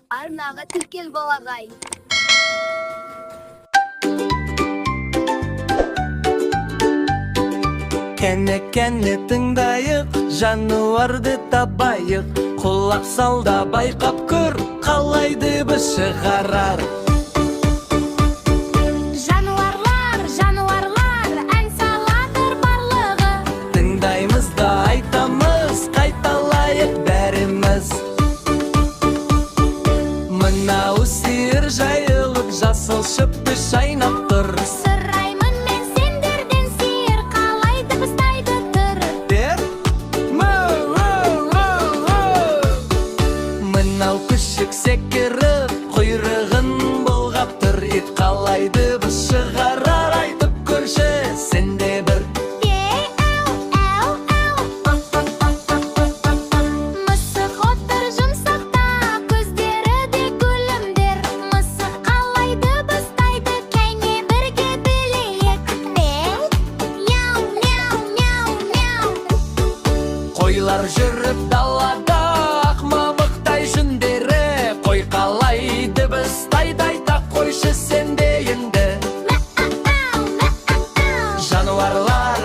арнаға тіркел балағай. Кәне тыңдайық, жануарды табайық. Құлақ салда байқап көр, қалай дыбыс шығарар. Жануарлар, ән салатыр барлығы. Тыңдаймыз да айтамыз, қайталайық бәріміз. Мынау сиыр жайылып, жасыл шөпті шайнап тұр. Сұраймын мен сендерден, сиыр қалай дыбыстайды тұр. Деп, мынау күшік секіріп, құйрығын бұлғап тұр. Ит қалай дыбыс шығарар, айтып көрші сенде бір. Мысық отыр жұмсақта, көздері де күлімдер. Мысық қалай дыбыстайды, кәне бірге білейік. Мяу, мяу, мяу, мяу. Қойлар жүріп далада, ақ мамықтай жүндері. Қой қалай дыбыстайды, айта қойшы сенде енді. Жануарлар